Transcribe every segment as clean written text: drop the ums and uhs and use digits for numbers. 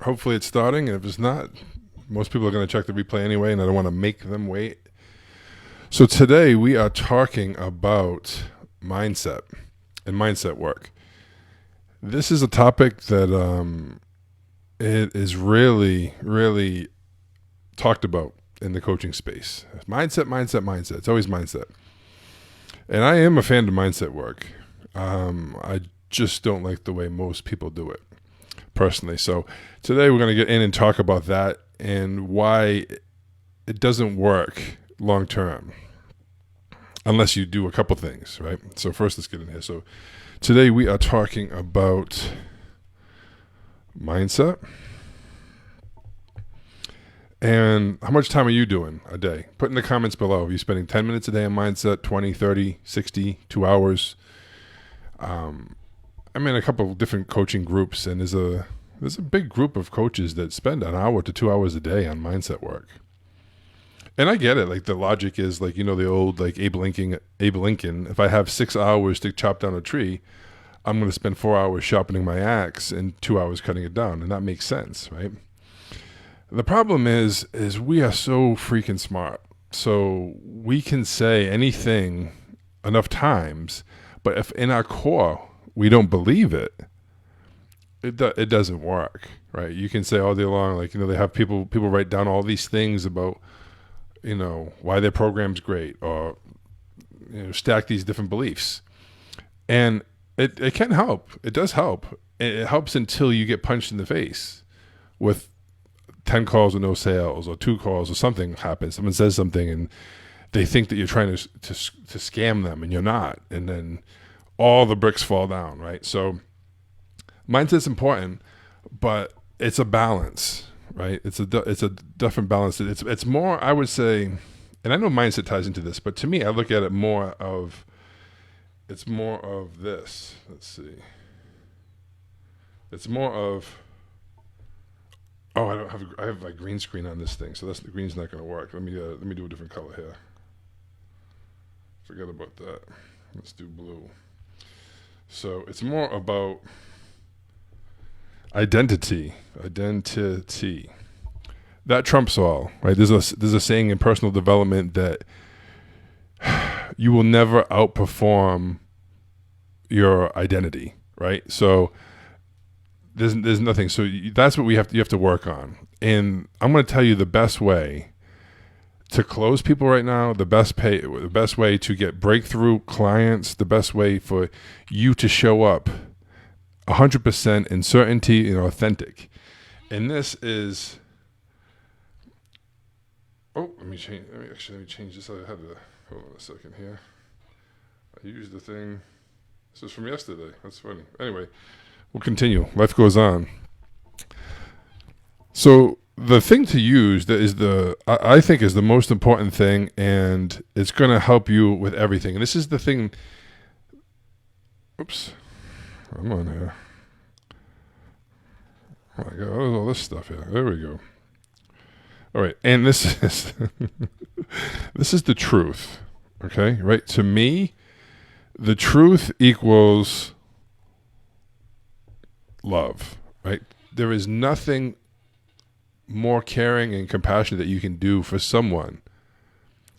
Hopefully it's starting. And if it's not, most people are going to check the replay anyway, and I don't want to make them wait. So today we are talking about mindset and mindset work. This is a topic that it is really, really talked about in the coaching space. Mindset. It's always mindset. And I am a fan of mindset work. I just don't like the way most people do it, personally. So today we're going to get in and talk about that and why it doesn't work long term unless you do a couple things, right? So first, let's get in here. So today we are talking about mindset. And how much time are you doing a day? Put in the comments below. Are you spending 10 minutes a day on mindset, 20, 30, 60, 2 hours? I'm in a couple of different coaching groups, and there's a big group of coaches that spend an hour to 2 hours a day on mindset work. And I get it. Like, the logic is, like, the old, like, Abe Lincoln, if I have 6 hours to chop down a tree, I'm going to spend 4 hours sharpening my axe and 2 hours cutting it down. And that makes sense, right? The problem is we are so freaking smart. So we can say anything enough times, but if in our core we don't believe it, it doesn't work, right? You can say all day long, like, they have people write down all these things about, why their program's great, or, stack these different beliefs. And it can help. It does help. It helps until you get punched in the face with 10 calls with no sales, or 2 calls, or something happens. Someone says something and they think that you're trying to scam them, and you're not. And then all the bricks fall down, right? So mindset's important, but it's a balance, right? It's a different balance. It's more, I would say, and I know mindset ties into this, but to me, I look at it more of, it's more of this. Let's see. It's more of, I have my green screen on this thing, so the green's not going to work. Let me do a different color here. Forget about that. Let's do blue. So it's more about identity. That trumps all, right? There's a saying in personal development that you will never outperform your identity, right? So there's nothing. So that's what you have to work on. And I'm going to tell you the best way to close people right now, the best way to get breakthrough clients, the best way for you to show up 100% in certainty and authentic. And this is, let me change this. I had to, hold on a second here. I used the thing. This is from yesterday. That's funny. Anyway, we'll continue. Life goes on. So the thing to use that is I think is the most important thing, and it's going to help you with everything. And this is the thing. Oops. I'm on here. Oh my God, what is all this stuff here? There we go. All right, and this is this is the truth. Okay, right? To me, the truth equals love, right? There is nothing more caring and compassionate that you can do for someone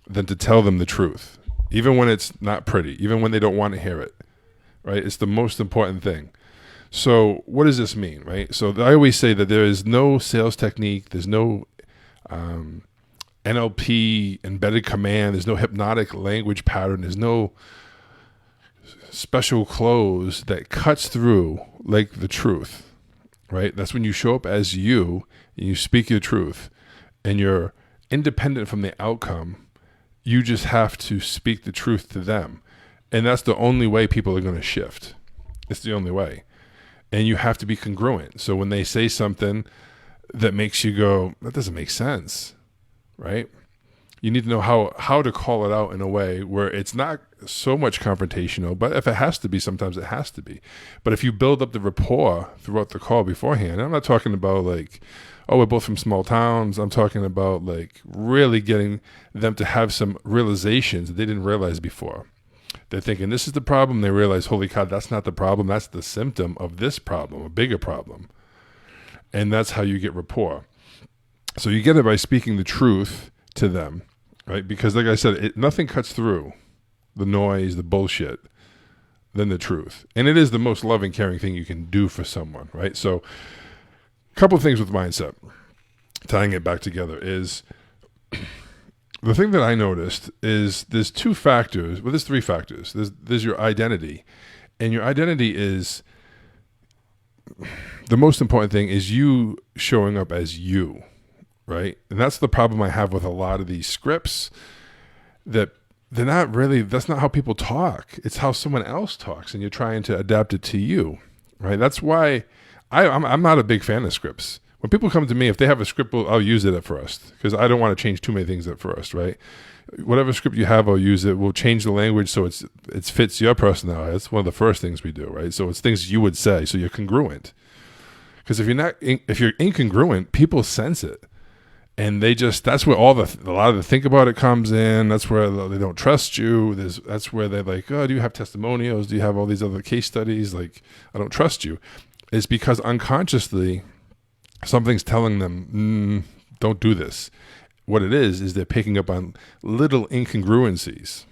than to tell them the truth, even when it's not pretty, even when they don't want to hear it, right? It's the most important thing. So what does this mean, right? So I always say that there is no sales technique, there's no NLP embedded command, there's no hypnotic language pattern, there's no special clothes that cuts through like the truth, right? That's when you show up as you and you speak your truth and you're independent from the outcome. You just have to speak the truth to them. And that's the only way people are going to shift. It's the only way. And you have to be congruent. So when they say something that makes you go, that doesn't make sense, right? You need to know how to call it out in a way where it's not so much confrontational, but if it has to be, sometimes it has to be. But if you build up the rapport throughout the call beforehand, I'm not talking about like, oh, we're both from small towns. I'm talking about like really getting them to have some realizations that they didn't realize before. They're thinking this is the problem. They realize, holy cow, that's not the problem. That's the symptom of this problem, a bigger problem. And that's how you get rapport. So you get it by speaking the truth to them, right? Because like I said, nothing cuts through the noise, the bullshit, than the truth. And it is the most loving, caring thing you can do for someone, right? So a couple of things with mindset, tying it back together, is the thing that I noticed is there's two factors. Well, there's three factors. There's your identity. And your identity is, the most important thing is you showing up as you, right? And that's the problem I have with a lot of these scripts, that they're not really, that's not how people talk. It's how someone else talks, and you're trying to adapt it to you, right? That's why I'm not a big fan of scripts. When people come to me, if they have a script, I'll use it at first, because I don't want to change too many things at first, right? Whatever script you have, I'll use it. We'll change the language so it fits your personality. That's one of the first things we do, right? So it's things you would say, so you're congruent. Because if you're incongruent, people sense it. And that's where a lot of the think about it comes in. That's where they don't trust you. That's where they're like, oh, do you have testimonials? Do you have all these other case studies? Like, I don't trust you. It's because unconsciously something's telling them, don't do this. What it is they're picking up on little incongruencies.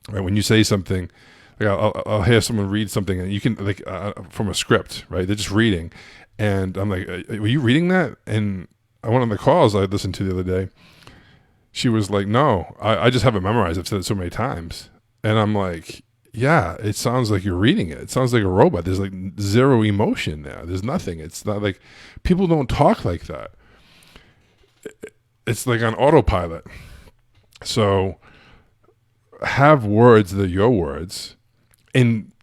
Right? When you say something, like I'll hear someone read something, and you can from a script, right? They're just reading, and I'm like, were you reading that? And one of the calls I listened to the other day, she was like, no, I just have it memorized. I've said it so many times. And I'm like, yeah, it sounds like you're reading it. It sounds like a robot. There's like zero emotion there. There's nothing. It's not like, people don't talk like that. It's like on autopilot. So have words that are your words, and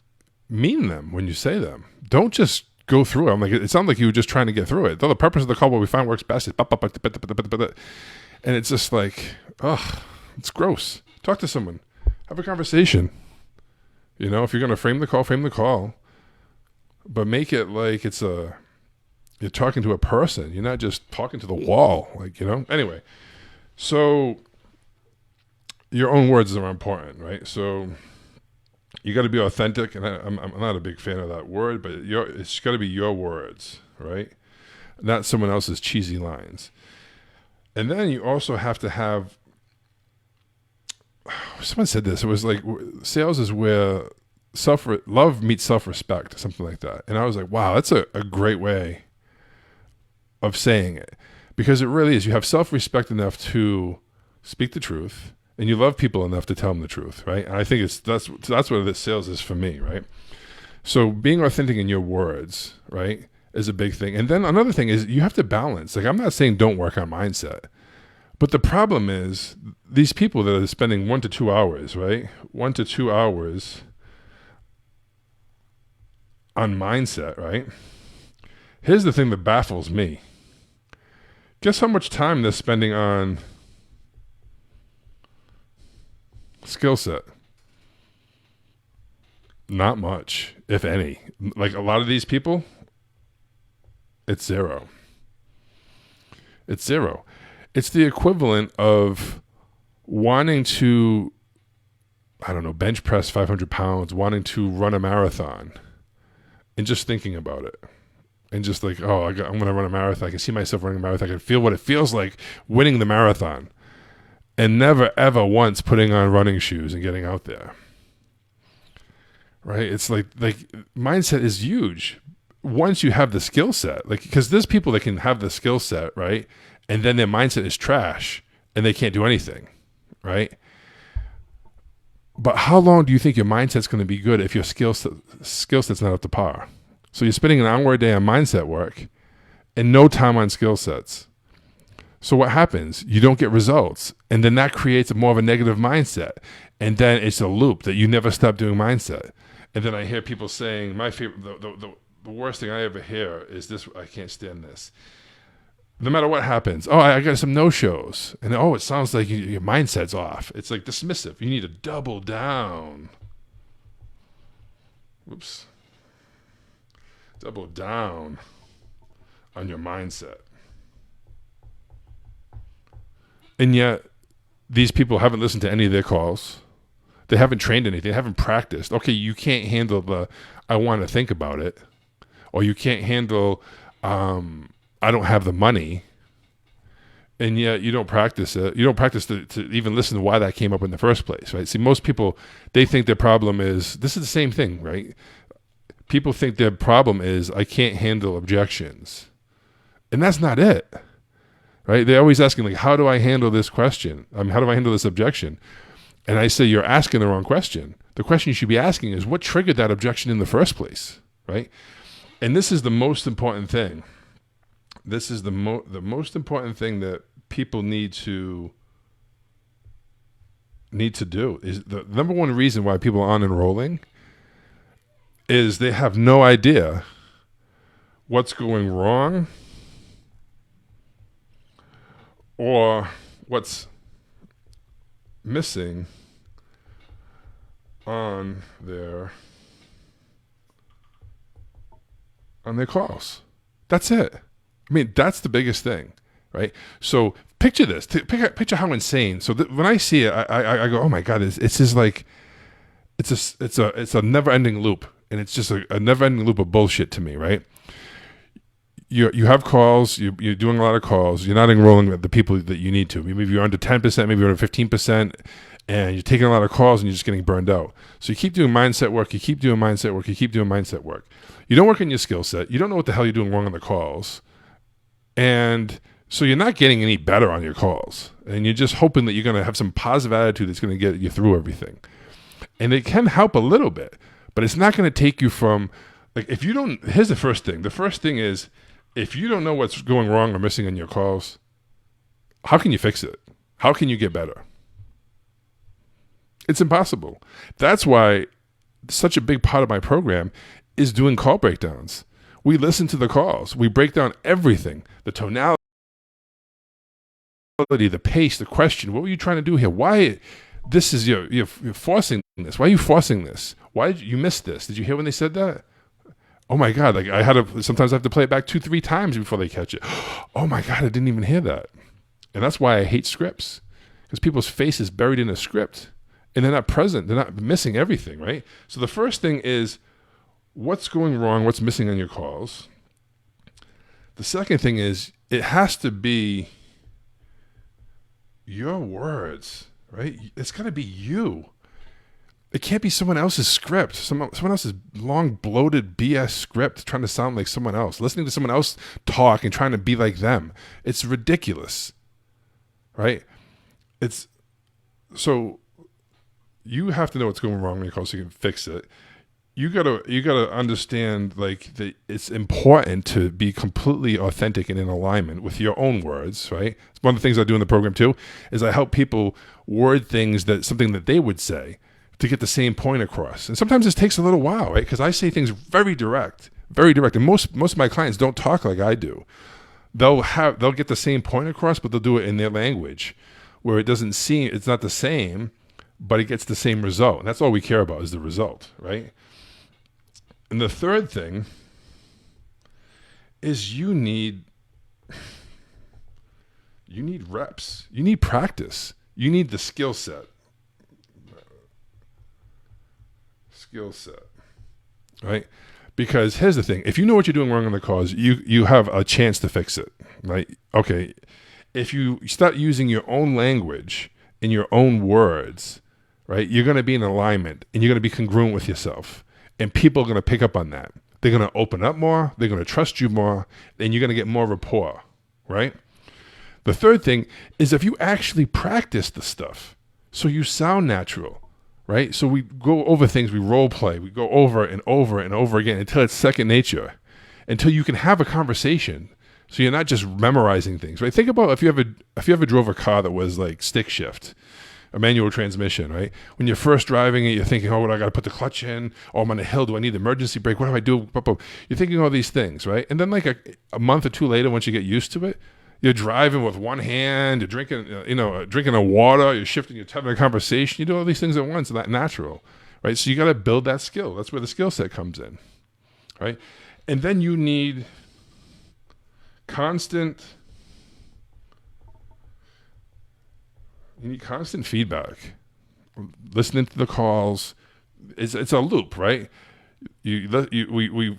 mean them when you say them. Don't just go through it. I'm like, it sounded like you were just trying to get through it. Though the purpose of the call, what we find works best is, and it's just like, ugh, it's gross. Talk to someone, have a conversation. You know, if you're going to frame the call, but make it like you're talking to a person. You're not just talking to the wall, like, you know. Anyway, so your own words are important, right? So you got to be authentic, and I'm not a big fan of that word, but it's got to be your words, right? Not someone else's cheesy lines. And then you also have to have, someone said this, it was like, sales is where love meets self-respect, something like that. And I was like, wow, that's a great way of saying it, because it really is. You have self-respect enough to speak the truth, and you love people enough to tell them the truth, right? And I think that's what this sales is for me, right? So being authentic in your words, right, is a big thing. And then another thing is you have to balance. Like, I'm not saying don't work on mindset, but the problem is these people that are spending 1 to 2 hours, right, 1 to 2 hours on mindset, right? Here's the thing that baffles me. Guess how much time they're spending on skill set? Not much, if any. Like, a lot of these people, it's zero. It's zero. It's the equivalent of wanting to, I don't know, bench press 500 pounds, wanting to run a marathon, and just thinking about it. And just like, oh, I'm going to run a marathon. I can see myself running a marathon. I can feel what it feels like winning the marathon. And never, ever once putting on running shoes and getting out there. Right? It's like mindset is huge. Once you have the skill set, like, because there's people that can have the skill set, right? And then their mindset is trash and they can't do anything, right? But how long do you think your mindset's going to be good if your skill set's not up to par? So you're spending an hour a day on mindset work and no time on skill sets. So what happens? You don't get results. And then that creates more of a negative mindset. And then it's a loop that you never stop doing mindset. And then I hear people saying, my favorite, the worst thing I ever hear is this: I can't stand this. No matter what happens, oh, I got some no-shows. And oh, it sounds like your mindset's off. It's like dismissive. You need to double down. Whoops. Double down on your mindset. And yet, these people haven't listened to any of their calls. They haven't trained anything. They haven't practiced. Okay, you can't handle I want to think about it. Or you can't handle, I don't have the money, and yet you don't practice it. You don't practice to even listen to why that came up in the first place, right? See, most people, they think their problem is, this is the same thing, right? People think their problem is, I can't handle objections. And that's not it, right? They're always asking, like, how do I handle this question? How do I handle this objection? And I say, you're asking the wrong question. The question you should be asking is, what triggered that objection in the first place, right? And this is the most important thing. This is the most important thing that people need to do. Is the number one reason why people aren't enrolling is they have no idea what's going wrong or what's missing on their calls. That's it. I mean, that's the biggest thing, right? So picture this. Picture how insane. So when I see it, I go, oh my God! It's just like it's a never-ending loop, and it's just a never-ending loop of bullshit to me, right? You have calls. You're doing a lot of calls. You're not enrolling the people that you need to. Maybe you're under 10%. Maybe you're under 15%. And you're taking a lot of calls and you're just getting burned out. So you keep doing mindset work, you keep doing mindset work, you keep doing mindset work. You don't work on your skill set. You don't know what the hell you're doing wrong on the calls. And so you're not getting any better on your calls. And you're just hoping that you're going to have some positive attitude that's going to get you through everything. And it can help a little bit, but it's not going to take you from, like, if you don't, here's the first thing. The first thing is, if you don't know what's going wrong or missing on your calls, how can you fix it? How can you get better? It's impossible. That's why such a big part of my program is doing call breakdowns. We listen to the calls. We break down everything, the tonality, the pace, the question. What were you trying to do here? Why this is you're forcing this? Why are you forcing this? Why did you miss this? Did you hear when they said that? Oh my God! Like sometimes I have to play it back 2-3 times before they catch it. Oh my God! I didn't even hear that. And that's why I hate scripts, because people's face is buried in a script. And they're not present. They're not missing everything, right? So the first thing is, what's going wrong? What's missing on your calls? The second thing is, it has to be your words, right? It's got to be you. It can't be someone else's script, someone else's long, bloated BS script trying to sound like someone else, listening to someone else talk and trying to be like them. It's ridiculous, right? So you have to know what's going wrong in your call so you can fix it. You gotta understand, like, that it's important to be completely authentic and in alignment with your own words, right? One of the things I do in the program too is I help people word things something that they would say to get the same point across. And sometimes this takes a little while, right? Because I say things very direct. And most of my clients don't talk like I do. They'll get the same point across, but they'll do it in their language, where it's not the same, but it gets the same result. And that's all we care about, is the result, right? And the third thing is you need reps. You need practice. You need the skill set. Right? Because here's the thing. If you know what you're doing wrong on the calls, you have a chance to fix it, right? Okay. If you start using your own language in your own words, right, you're going to be in alignment and you're going to be congruent with yourself. And people are going to pick up on that. They're going to open up more. They're going to trust you more. And you're going to get more rapport, right? The third thing is, if you actually practice the stuff so you sound natural, right? So we go over things, we role play, we go over and over and over again until it's second nature, until you can have a conversation. So you're not just memorizing things, right? Think about if you ever drove a car that was like stick shift, a manual transmission, right? When you're first driving it, you're thinking, oh, I got to put the clutch in. Oh, I'm on a hill. Do I need the emergency brake? What do I do? You're thinking all these things, right? And then like a month or two later, once you get used to it, you're driving with one hand, you're drinking, drinking a water, you're shifting, you're having a conversation, you do all these things at once, not natural, right? So you got to build that skill. That's where the skill set comes in, right? And then you need constant feedback. Listening to the calls, it's a loop, right? We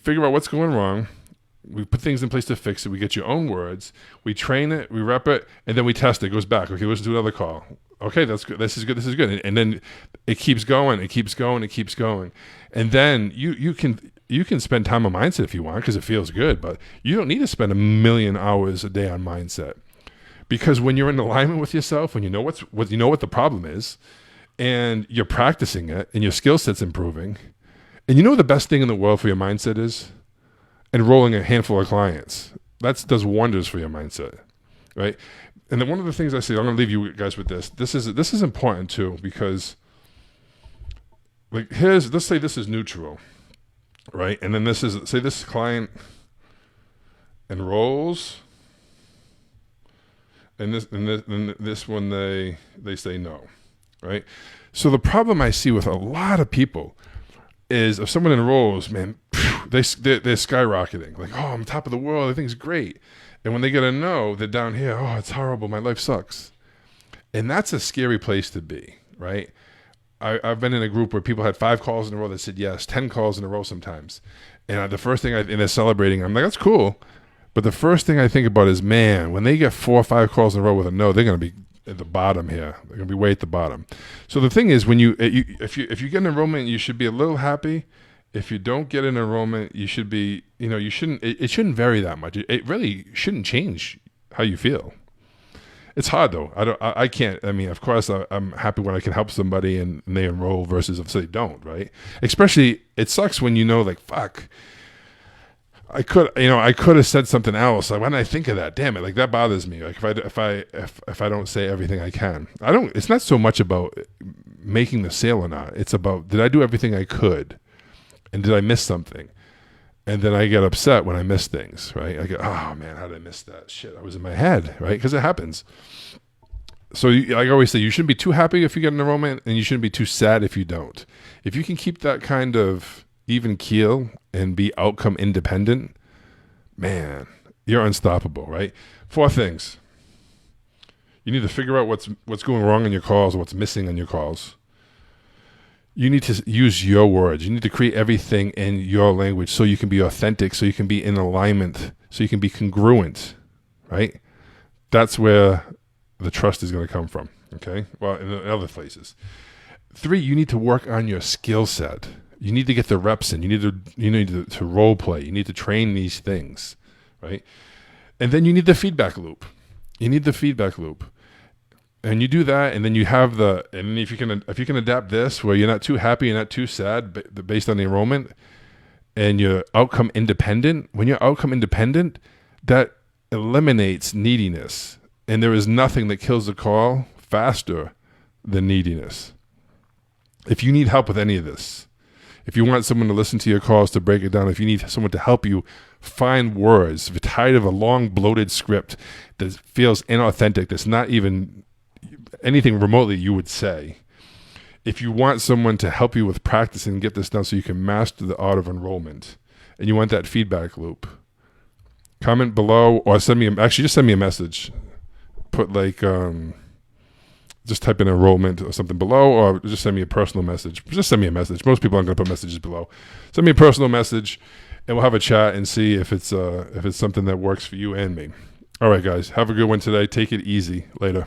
figure out what's going wrong. We put things in place to fix it. We get your own words. We train it. We rep it, and then we test it. It goes back. Okay, listen to another call. Okay, that's good. This is good. This is good. And then it keeps going. It keeps going. It keeps going. And then you can spend time on mindset if you want because it feels good. But you don't need to spend 1,000,000 hours a day on mindset, because when you're in alignment with yourself, when you know what the problem is, and you're practicing it, and your skill set's improving, and you know what the best thing in the world for your mindset is? Enrolling a handful of clients. That does wonders for your mindset, right? And then one of the things I say, I'm going to leave you guys with this. This is important too, because like let's say this is neutral, right? And then this client enrolls, and this one they say no, right? So the problem I see with a lot of people is if someone enrolls, man, they're skyrocketing. Like, oh, I'm top of the world. Everything's great. And when they get a no, they're down here. Oh, it's horrible. My life sucks. And that's a scary place to be, right? I've been in a group where people had 5 calls in a row that said yes, 10 calls in a row sometimes. And the first thing and they're celebrating. I'm like, that's cool. But the first thing I think about is, man, when they get 4 or 5 calls in a row with a no, they're going to be at the bottom here. They're going to be way at the bottom. So the thing is, when if you get an enrollment, you should be a little happy. If you don't get an enrollment, you should be, you shouldn't. It shouldn't vary that much. It really shouldn't change how you feel. It's hard though. I can't. I mean, of course, I'm happy when I can help somebody and they enroll versus if they don't, right? Especially, it sucks when like, fuck. I could have said something else. Like, when I think of that, damn it, like that bothers me. Like if I don't say everything I can, it's not so much about making the sale or not. It's about, did I do everything I could, and did I miss something? And then I get upset when I miss things, right? I go, oh man, how did I miss that? Shit, I was in my head, right? Because it happens. So I always say, you shouldn't be too happy if you get an enrollment, and you shouldn't be too sad if you don't. If you can keep that kind of even keel and be outcome independent, man, you're unstoppable, right? 4 things. You need to figure out what's going wrong in your calls, what's missing on your calls. You need to use your words. You need to create everything in your language so you can be authentic, so you can be in alignment, so you can be congruent, right? That's where the trust is going to come from, okay? Well, in other places. 3, you need to work on your skill set. You need to get the reps in. You need to role play. You need to train these things, right? And then you need the feedback loop. And you do that, and then you have and if you can adapt this where you're not too happy, you're not too sad based on the enrollment, and you're outcome independent. When you're outcome independent, that eliminates neediness, and there is nothing that kills a call faster than neediness. If you need help with any of this, if you want someone to listen to your calls to break it down, if you need someone to help you find words, if you're tired of a long bloated script that feels inauthentic, that's not even anything remotely you would say, if you want someone to help you with practice and get this done so you can master the art of enrollment, and you want that feedback loop, comment below or just send me a message. Put just type in enrollment or something below, or just send me a personal message. Just send me a message. Most people aren't going to put messages below. Send me a personal message, and we'll have a chat and see if it's something that works for you and me. All right, guys. Have a good one today. Take it easy. Later.